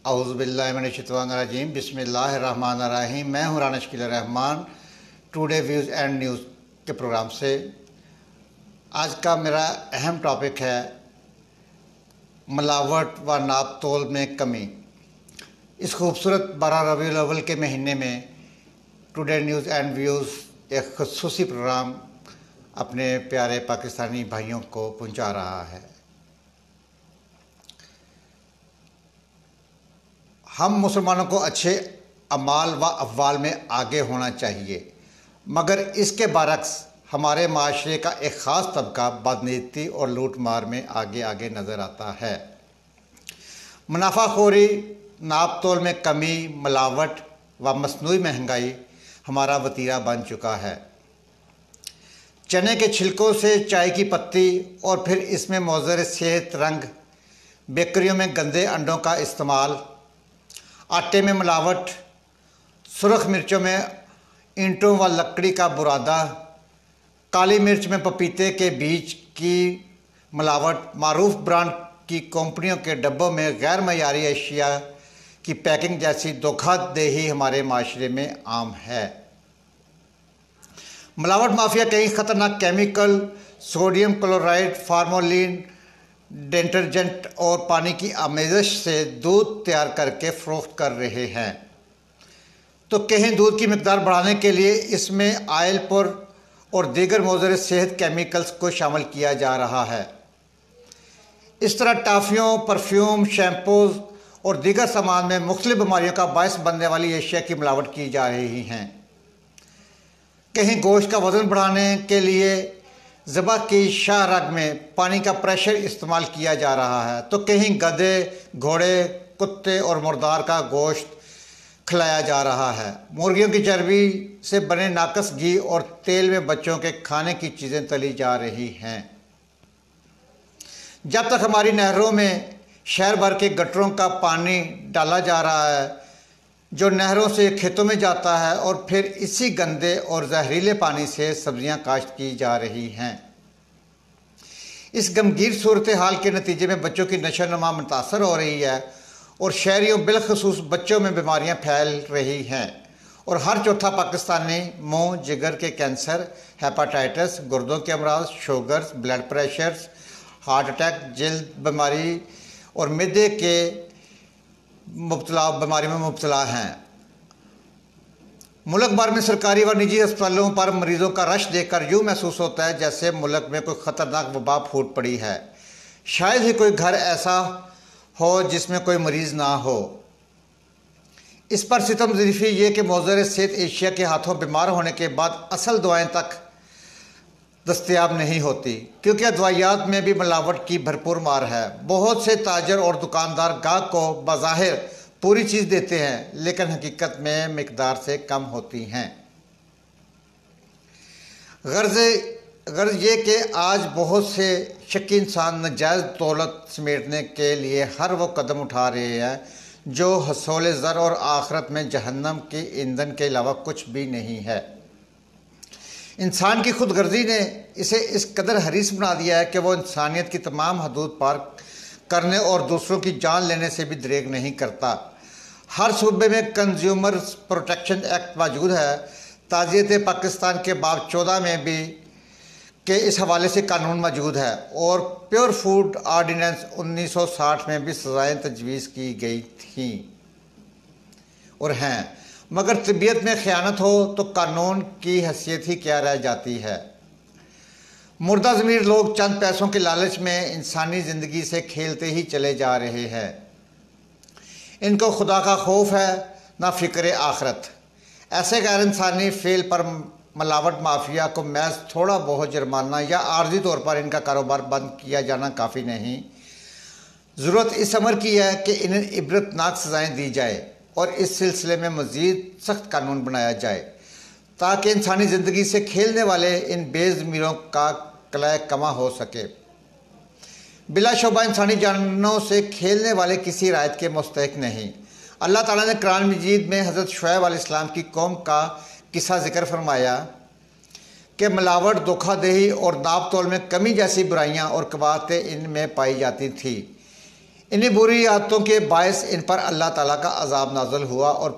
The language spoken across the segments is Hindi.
औज़ुबिल्लाहिमिनश्शैतानिर्रजीम बिस्मिल्लाहिर्रहमानिर्रहीम। मैं हूँ Rana Shakeel Rahman today views and news के प्रोग्राम से। आज का मेरा अहम टॉपिक है मिलावट व नाप तोल में कमी। इस खूबसूरत 12 रबीउल अव्वल के महीने में टुडे न्यूज़ एंड व्यूज़ एक ख़ुसूसी प्रोग्राम अपने प्यारे पाकिस्तानी भाइयों को पहुँचा रहा है। हम मुसलमानों को अच्छे अमाल व अफ़वाल में आगे होना चाहिए, मगर इसके बरअक्स हमारे माशरे का एक ख़ास तबका बदनीति और लूट मार में आगे आगे नज़र आता है। मुनाफाखोरी, नाप तोल में कमी, मिलावट व मसनूई महंगाई हमारा वतीरा बन चुका है। चने के छिलकों से चाय की पत्ती और फिर इसमें मुज़र सेहत रंग, बेकरियों में गंदे अंडों का इस्तेमाल, आटे में मिलावट, सुरख मिर्चों में ईंटों व लकड़ी का बुरादा, काली मिर्च में पपीते के बीज की मिलावट, मारूफ ब्रांड की कंपनियों के डब्बों में गैर मयारी अशिया की पैकिंग जैसी धोखाधड़ी हमारे माशरे में आम है। मिलावट माफिया कई ख़तरनाक केमिकल, सोडियम क्लोराइड, फार्मोलिन, डिटर्जेंट और पानी की आमेज़श से दूध तैयार करके फ़रोख्त कर रहे हैं, तो कहीं दूध की मिकदार बढ़ाने के लिए इसमें आयल पुर और दीगर मुज़र सेहत केमिकल्स को शामिल किया जा रहा है। इस तरह टॉफ़ियों, परफ्यूम, शैम्पूज़ और दीगर सामान में मुख्तलिफ बीमारियों का बायस बनने वाली एशिया की मिलावट की जा रही हैं। कहीं गोश्त का वज़न बढ़ाने के लिए ज़बह की शाह रग में पानी का प्रेशर इस्तेमाल किया जा रहा है, तो कहीं गधे, घोड़े, कुत्ते और मुर्दार का गोश्त खिलाया जा रहा है। मुर्गियों की चर्बी से बने नाकस घी और तेल में बच्चों के खाने की चीज़ें तली जा रही हैं। जब तक हमारी नहरों में शहर भर के गटरों का पानी डाला जा रहा है, जो नहरों से खेतों में जाता है और फिर इसी गंदे और जहरीले पानी से सब्जियां काश्त की जा रही हैं। इस गमगीन सूरत हाल के नतीजे में बच्चों की नशोनुमा मुतासर हो रही है और शहरियों बिलखसूस बच्चों में बीमारियां फैल रही हैं और हर चौथा पाकिस्तानी मुंह जिगर के कैंसर, हेपाटाइटिस, गुर्दों के अमराज, sugars, blood pressures, heart attack, जल्द बीमारी और मिर्दे के बीमारी में मुब्तला हैं। मुल्क भर में सरकारी व निजी अस्पतालों पर मरीजों का रश देखकर यूँ महसूस होता है जैसे मुल्क में कोई ख़तरनाक वबा फूट पड़ी है। शायद ही कोई घर ऐसा हो जिसमें कोई मरीज़ ना हो। इस पर सितम ज़रीफ़ी ये कि मुज़र सेहत एशिया के हाथों बीमार होने के बाद असल दवाएं तक दस्तयाब नहीं होती, क्योंकि अदवायात में भी मिलावट की भरपूर मार है। बहुत से ताजर और दुकानदार गाहक को बज़ाहिर पूरी चीज़ देते हैं, लेकिन हकीकत में मिकदार से कम होती हैं। गर्ज ये कि आज बहुत से शक्की इंसान नाजायज़ दौलत समेटने के लिए हर वो कदम उठा रहे हैं जो हसूल ज़र और आखिरत में जहन्नम के ईंधन के अलावा कुछ भी नहीं है। इंसान की खुदगर्जी ने इसे इस कदर हरीस बना दिया है कि वो इंसानियत की तमाम हदूद पार करने और दूसरों की जान लेने से भी दरेग नहीं करता। हर सूबे में कंज्यूमर प्रोटेक्शन एक्ट मौजूद है। ताज़ियत पाकिस्तान के बाब 14 में भी के इस हवाले से कानून मौजूद है और प्योर फूड आर्डिनेंस 1960 में भी सज़ाएँ तजवीज़ की गई थी और हैं, मगर तबीयत में ख़यानत हो तो कानून की हैसियत ही क्या रह जाती है। मुर्दा ज़मीर लोग चंद पैसों के लालच में इंसानी ज़िंदगी से खेलते ही चले जा रहे हैं। इनको खुदा का खौफ है, ना फ़िक्र आखरत। ऐसे गैर इंसानी फ़ेल पर मिलावट माफिया को महज थोड़ा बहुत जुर्माना या आर्जी तौर पर इनका कारोबार बंद किया जाना काफ़ी नहीं। ज़रूरत इस अमर की है कि इन्हें इबरतनाक सज़ाएँ दी जाए और इस सिलसिले में मज़ीद सख्त कानून बनाया जाए, ताकि इंसानी ज़िंदगी से खेलने वाले इन बेज़मीरों का कलह कमा हो सके। बिलाशुबा इंसानी जानों से खेलने वाले किसी रायत के मुस्तहिक नहीं। अल्लाह ताला ने कुरान मजीद में हज़रत शुएब अलैहिस्सलाम की कौम का किस्सा ज़िक्र फरमाया कि मिलावट, धोखाधड़ी और नाप तोल में कमी जैसी बुराइयाँ और कबाहतें इनमें पाई जाती थी। इन्हीं बुरी आदतों के बायस इन पर अल्लाह ताला का अजाब नाज़िल हुआ और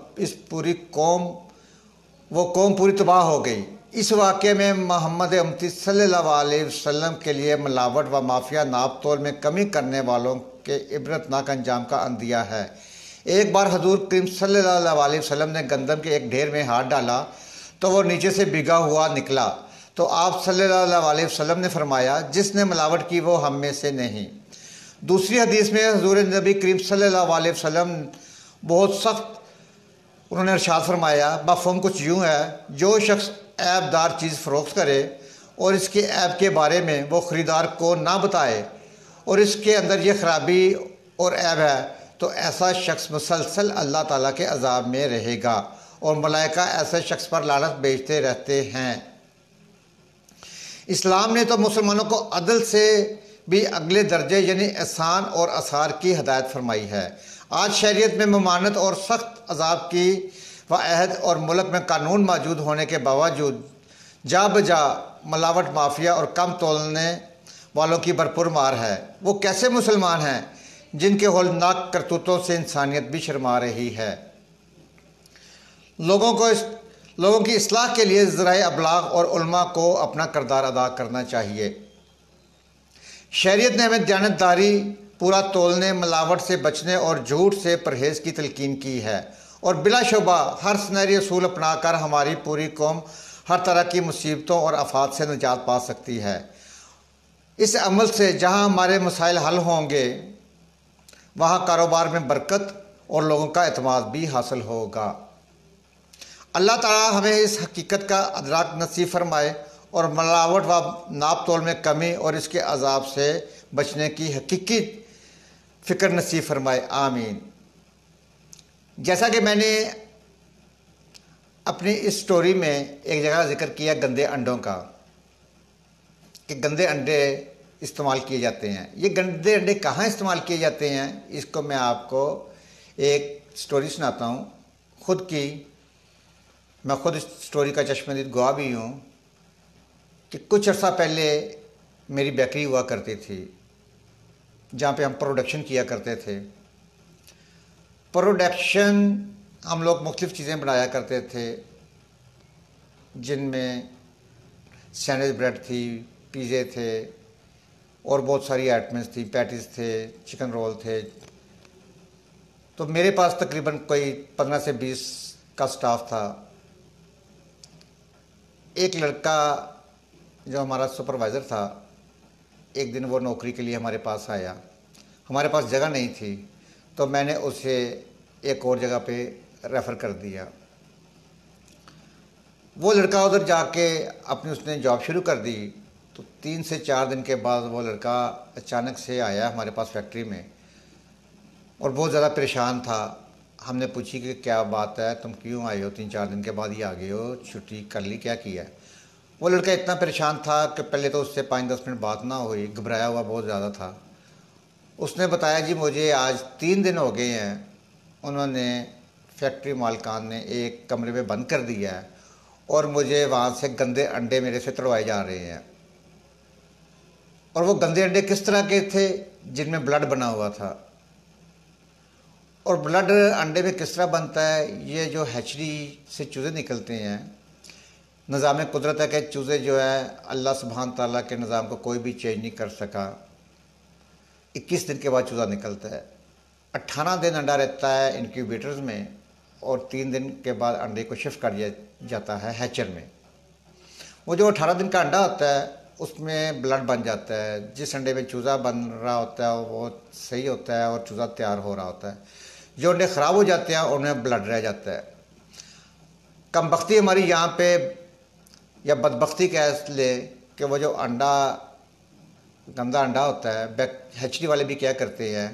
वो कौम पूरी तबाह हो गई। इस वाक़े में मोहम्मद उम्मती सल्लल्लाहु अलैहि वसल्लम के लिए मिलावट व माफिया नाप तोल में कमी करने वालों के इबरतनाक अंजाम का अंदिया है। एक बार हजूर करीम सल्लल्लाहु अलैहि वसल्लम ने गंदम के एक ढेर में हाथ डाला तो वो नीचे से भीगा हुआ निकला, तो आप सल्लल्लाहु अलैहि वसल्लम ने फरमाया, जिसने मिलावट की वो हम में से नहीं। दूसरी हदीस में हजूर नबी करीम सल्लल्लाहु अलैहि वसल्लम बहुत सख्त उन्होंने इरशाद फरमाया, मफ़हूम कुछ यूँ है, जो शख्स ऐबदार चीज़ फ़रोख्त करे और इसके ऐब के बारे में वो ख़रीदार को ना बताए और इसके अंदर ये ख़राबी और ऐब है, तो ऐसा शख्स मुसलसल अल्लाह ताला के अज़ाब में रहेगा और मलाइका ऐसे शख्स पर लानत भेजते रहते हैं। इस्लाम ने तो मुसलमानों को अदल से भी अगले दर्जे यानी एहसान और आसार की हदायत फरमाई है। आज शरीयत में ममानत और सख्त अजाब की व अहद और मुल्क में कानून मौजूद होने के बावजूद जा बजा मिलावट माफिया और कम तोलने वालों की भरपूर मार है। वो कैसे मुसलमान हैं जिनके होलनाक करतूतों से इंसानियत भी शर्मा रही है। लोगों की इस्लाह के लिए ज़राए अबलाग और उलमा को अपना किरदार अदा करना चाहिए। शरीयत ने हमें दयानतदारी, पूरा तोलने, मिलावट से बचने और झूठ से परहेज़ की तलकीन की है और बिलाशुबा हर सुनहरी असूल अपना कर हमारी पूरी कौम हर तरह की मुसीबतों और आफात से निजात पा सकती है। इस अमल से जहाँ हमारे मसाइल हल होंगे वहाँ कारोबार में बरकत और लोगों का एतमाद भी हासिल होगा। अल्लाह ताला हमें इस हकीकत का अदराक नसीब फरमाए और मिलावट व नाप तोल में कमी और इसके अजाब से बचने की हकीकी फ़िक्र नसीब फरमाए, आमीन। जैसा कि मैंने अपनी इस स्टोरी में एक जगह जिक्र किया गंदे अंडों का, कि गंदे अंडे इस्तेमाल किए जाते हैं। ये गंदे अंडे कहाँ इस्तेमाल किए जाते हैं, इसको मैं आपको एक स्टोरी सुनाता हूँ खुद की। मैं खुद इस स्टोरी का चश्मदीद गवाह भी हूँ कि कुछ अर्सा पहले मेरी बेकरी हुआ करती थी जहाँ पे हम प्रोडक्शन किया करते थे। प्रोडक्शन हम लोग मुख्तलिफ़ चीज़ें बनाया करते थे, जिनमें सैंडविच ब्रेड थी, पिज़्ज़े थे और बहुत सारी आइटम्स थी, पैटीज़ थे, चिकन रोल थे। तो मेरे पास तकरीबन कोई 15 से 20 का स्टाफ था। एक लड़का जो हमारा सुपरवाइज़र था, एक दिन वो नौकरी के लिए हमारे पास आया। हमारे पास जगह नहीं थी तो मैंने उसे एक और जगह पे रेफ़र कर दिया। वो लड़का उधर जाके अपनी उसने जॉब शुरू कर दी। तो 3 से 4 दिन के बाद वो लड़का अचानक से आया हमारे पास फैक्ट्री में और बहुत ज़्यादा परेशान था। हमने पूछी कि क्या बात है, तुम क्यों आए हो, 3-4 दिन के बाद ही आ गए हो, छुट्टी कर ली, क्या किया है। वो लड़का इतना परेशान था कि पहले तो उससे 5-10 मिनट बात ना हुई, घबराया हुआ बहुत ज़्यादा था। उसने बताया, जी मुझे आज 3 दिन हो गए हैं, उन्होंने फैक्ट्री मालिकान ने एक कमरे में बंद कर दिया है और मुझे वहाँ से गंदे अंडे मेरे से तड़वाए जा रहे हैं। और वो गंदे अंडे किस तरह के थे, जिनमें ब्लड बना हुआ था। और ब्लड अंडे में किस तरह बनता है, ये जो हैचरी से चूज़े निकलते हैं, निज़ाम कुदरत है कि चूज़े जो है अल्लाह सुब्हान ताला के निज़ाम को कोई भी चेंज नहीं कर सका। 21 दिन के बाद चूज़ा निकलता है, 18 दिन अंडा रहता है इनक्यूबेटर्स में और 3 दिन के बाद अंडे को शिफ्ट कर दिया जाता है हैचर में। वो जो 18 दिन का अंडा होता है उसमें ब्लड बन जाता है। जिस अंडे में चूज़ा बन रहा होता है वो सही होता है और चूज़ा तैयार हो रहा होता है। जो अंडे ख़राब हो जाते हैं उनमें ब्लड रह जाता है। कमबख्ती हमारी यहाँ पे या बदबख्ती कह ले कि वो जो अंडा गंदा अंडा होता है, हैचरी वाले भी क्या करते हैं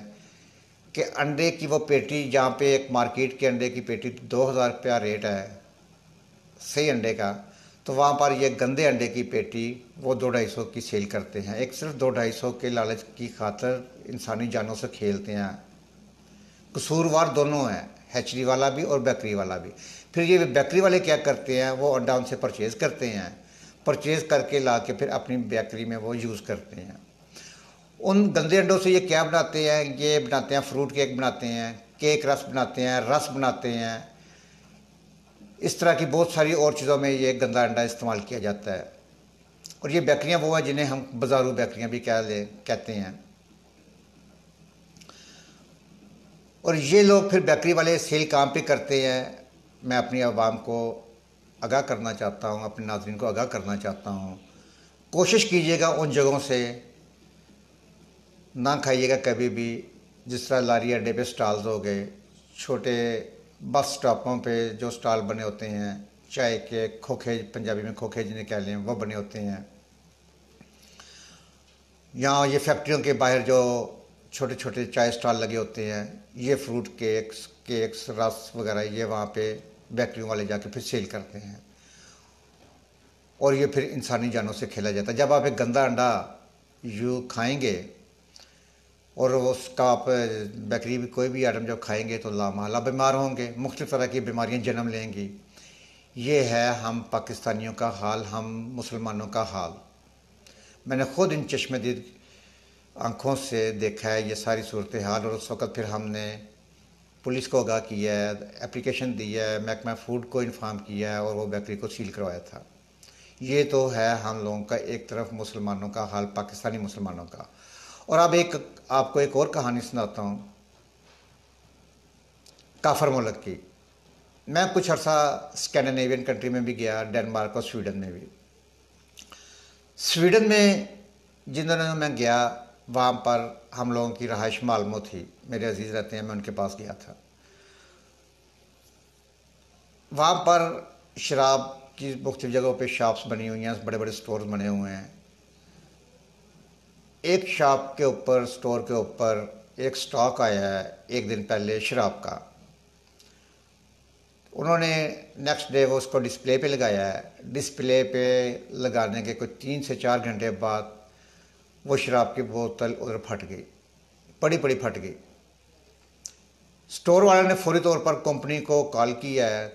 कि अंडे की वो पेटी, जहाँ पे एक मार्केट के अंडे की पेटी 2000 रुपया रेट है सही अंडे का, तो वहाँ पर ये गंदे अंडे की पेटी वो 200-250 की सेल करते हैं। एक सिर्फ 200-250 के लालच की खातर इंसानी जानों से खेलते हैं। कसूरवार दोनों हैं, हैचरी वाला भी और बेकरी वाला भी। फिर ये बेकरी वाले क्या करते हैं, वो अंडा उनसे परचेज़ करते हैं, परचेज़ करके ला के फिर अपनी बेकरी में वो यूज़ करते हैं। उन गंदे अंडों से ये क्या बनाते हैं, ये बनाते हैं फ्रूट केक बनाते हैं, केक रस बनाते हैं, रस बनाते हैं, इस तरह की बहुत सारी और चीज़ों में ये गंदा अंडा इस्तेमाल किया जाता है। और ये बेकरियाँ वो हैं जिन्हें हम बाजारू बेकरियाँ भी कहते हैं। और ये लोग फिर बेकरी वाले सेल काम पे करते हैं। मैं अपनी आवाम को आगाह करना चाहता हूँ, अपने नाज़रीन को आगाह करना चाहता हूँ, कोशिश कीजिएगा उन जगहों से ना खाइएगा कभी भी, जिस तरह लारी अड्डे पे स्टॉल्स हो गए, छोटे बस स्टॉपों पे जो स्टॉल बने होते हैं, चाय के खोखे, पंजाबी में खोखे जिन्हें कह लें, वो बने होते हैं। यहाँ ये फैक्ट्रियों के बाहर जो छोटे छोटे चाय स्टॉल लगे होते हैं, ये फ्रूट केक्स रस वगैरह ये वहाँ पे बेकरियों वाले जाके फिर सेल करते हैं और ये फिर इंसानी जानों से खेला जाता है। जब आप एक गंदा अंडा यूँ खाएंगे और उसका आप बेकरी भी कोई भी आइटम जब खाएंगे तो लामाला बीमार होंगे, मुख्तलिफ़ तरह की बीमारियाँ जन्म लेंगी। ये है हम पाकिस्तानियों का हाल, हम मुसलमानों का हाल। मैंने ख़ुद इन चश्मदीद आँखों से देखा है ये सारी सूरत हाल। और उस वक़्त फिर हमने पुलिस को आगाह किया है, एप्लीकेशन दी है, महकमा फ़ूड को इन्फॉर्म किया है और वो बेकरी को सील करवाया था। ये तो है हम लोगों का एक तरफ मुसलमानों का हाल, पाकिस्तानी मुसलमानों का। और अब आपको एक और कहानी सुनाता हूँ काफर मुल्क की। मैं कुछ अर्सा स्कैंडिनेवियन कंट्री में भी गया, डेनमार्क और स्वीडन में भी। स्वीडन में जिन दिनों मैं गया वहाँ पर हम लोगों की रहाइश मालमो थी, मेरे अजीज़ रहते हैं, मैं उनके पास गया था। वहाँ पर शराब की मुख्तलिफ़ जगहों पे शॉप्स बनी हुई हैं, बड़े बड़े स्टोर बने हुए हैं। एक शॉप के ऊपर, स्टोर के ऊपर एक स्टॉक आया है एक दिन पहले शराब का। उन्होंने नेक्स्ट डे वो उसको डिस्प्ले पे लगाया है। डिस्प्ले पे लगाने के कुछ 3 से 4 घंटे बाद वो शराब की बोतल उधर फट गई, बड़ी फट गई। स्टोर वाले ने फौरी तौर पर कंपनी को कॉल किया है,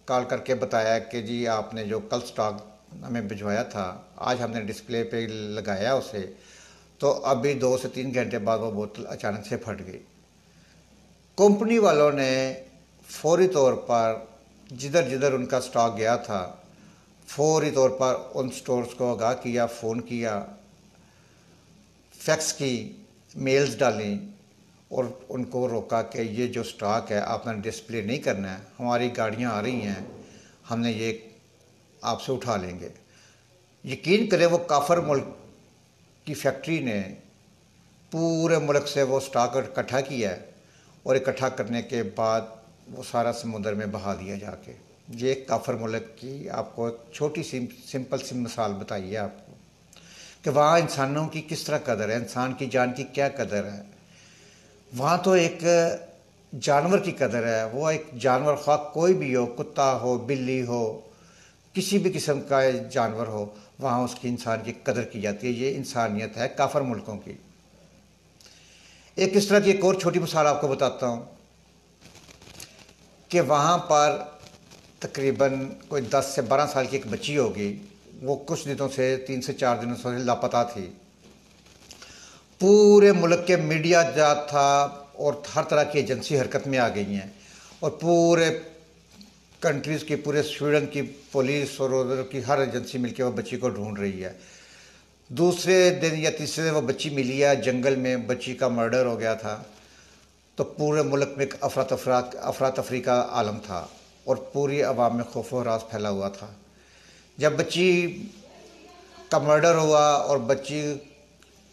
कॉल करके बताया कि जी आपने जो कल स्टॉक हमें भिजवाया था, आज हमने डिस्प्ले पे लगाया उसे, तो अभी 2 से 3 घंटे बाद वो बोतल अचानक से फट गई। कंपनी वालों ने फौरी तौर पर जिधर जिधर उनका स्टॉक गया था, फौरी तौर पर उन स्टोर्स को आगाह किया, फ़ोन किया, फैक्स की, मेल्स डाली और उनको रोका कि ये जो स्टॉक है आपने डिस्प्ले नहीं करना है, हमारी गाड़ियाँ आ रही हैं, हमने ये आपसे उठा लेंगे। यकीन करें वो काफर मुल्क की फैक्ट्री ने पूरे मुल्क से वो स्टॉक इकट्ठा किया है और इकट्ठा करने के बाद वो सारा समुद्र में बहा दिया जाके। ये काफर मुल्क की आपको एक छोटी सी सिंपल सी मिसाल बताइए आपको कि वहाँ इंसानों की किस तरह कदर है, इंसान की जान की क्या कदर है। वहाँ तो एक जानवर की कदर है। वो एक जानवर ख्वाह कोई भी हो, कुत्ता हो, बिल्ली हो, किसी भी किस्म का जानवर हो, वहाँ उसकी इंसान की कदर की जाती है। ये इंसानियत है काफर मुल्कों की। एक इस तरह की एक और छोटी मिसाल आपको बताता हूँ कि वहाँ पर तकरीबन कोई 10 से 12 साल की एक बच्ची होगी, वो कुछ दिनों से 3 से 4 दिनों से लापता थी। पूरे मुल्क के मीडिया जा था और हर तरह की एजेंसी हरकत में आ गई हैं और पूरे कंट्रीज़ की, पूरे स्वीडन की पुलिस और उधर की हर एजेंसी मिलकर वो बच्ची को ढूंढ रही है। दूसरे दिन या तीसरे दिन वो बच्ची मिली है जंगल में, बच्ची का मर्डर हो गया था। तो पूरे मुल्क में एक अफरा तफरी का आलम था और पूरी आवाम में खौफ व हरास फैला हुआ था। जब बच्ची का मर्डर हुआ और बच्ची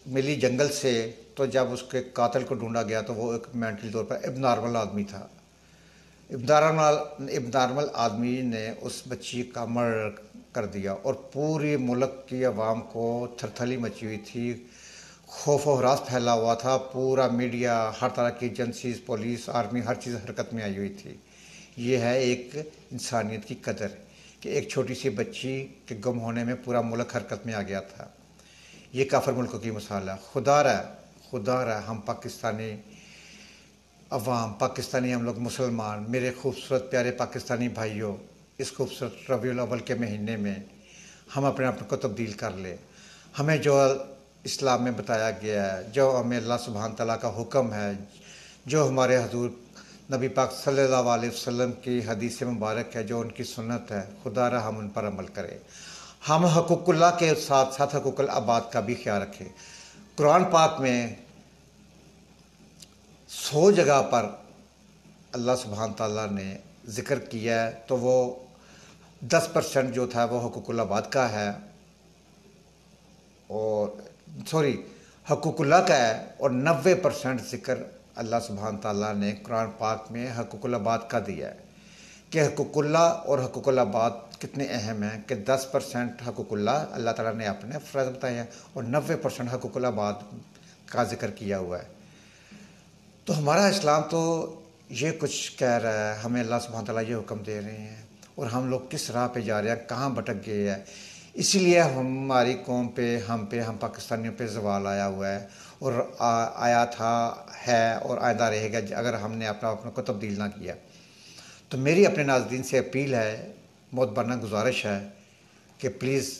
मिली जंगल से, तो जब उसके कातिल को ढूंढा गया तो वो एक मेंटली तौर पर एबनॉर्मल आदमी था। एबनॉर्मल आदमी ने उस बच्ची का मर्डर कर दिया और पूरी मुल्क की आवाम को थरथली मची हुई थी, खौफ व हरास फैला हुआ था। पूरा मीडिया, हर तरह की एजेंसीज, पुलिस, आर्मी, हर चीज़ हरकत में आई हुई थी। ये है एक इंसानियत की कदर कि एक छोटी सी बच्ची के गुम होने में पूरा मुल्क हरकत में आ गया था। ये काफर मुल्कों की मिसाल है। खुदा रहा हम पाकिस्तानी अवाम, पाकिस्तानी हम लोग मुसलमान, मेरे खूबसूरत प्यारे पाकिस्तानी भाइयों, इस खूबसूरत रबीउल अव्वल के महीने में हम अपने आप को तब्दील कर ले। हमें जो इस्लाम में बताया गया है, जो हमें अल्लाह सुब्हान तआला का हुक्म है, जो हमारे हजूर नबी पाक सल्लल्लाहु अलैहि वसल्लम की हदीस मुबारक है, जो उनकी सुन्नत है, खुदा रहा हम उन पर अमल करें। हम हकूक़ुल्लाह के साथ साथ हकूक़ुल अबाद का भी ख्याल रखें। कुरान पाक में 100 जगह पर अल्लाह सुब्हान तआला ने ज़िक्र किया है, तो वो 10% जो था वो हकूक़ुल अबाद का है, और हकूक़ुल्लाह का है, और 90% ज़िक्र अल्लाह सुब्हान तआला ने कुरान पाक में हकूक़ुल अबाद का दिया है। कि हकूक़ुल्लाह और हकूक़ुल अबाद कितने अहम हैं, कि 10% हकूक़ुल्लाह अल्लाह ताला ने अपने फ़र्ज़ बताए हैं और 90% हकूक़ुल अबाद का ज़िक्र किया हुआ है। तो हमारा इस्लाम तो ये कुछ कह रहा है, हमें अल्लाह सुब्हान तआला ये हुक्म दे रहे हैं, और हम लोग किस राह पे जा रहे हैं, कहाँ भटक गए हैं। इसीलिए हमारी कौम पे, हम पाकिस्तानियों पे ज़वाल आया हुआ है, और आया था, है और आइंदा रहेगा अगर हमने अपने को तब्दील ना किया। तो मेरी अपने नाज़रीन से अपील है, मोहतबाना गुजारिश है कि प्लीज़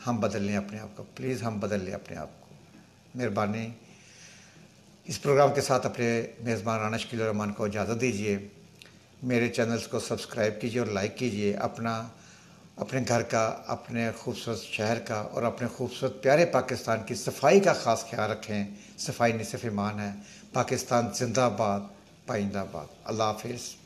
हम बदल लें अपने आप को, प्लीज़ हम बदल लें अपने आप को। मेहरबानी। इस प्रोग्राम के साथ अपने मेज़बान राना शकील रहमान को इजाज़त दीजिए। मेरे चैनल्स को सब्सक्राइब कीजिए और लाइक कीजिए। अपने घर का, अपने खूबसूरत शहर का और अपने खूबसूरत प्यारे पाकिस्तान की सफाई का ख़ास ख्याल रखें। सफाई निसफ़ ईमान है। पाकिस्तान जिंदाबाद, पाइंदाबाद। अल्लाह हाफ़िज़।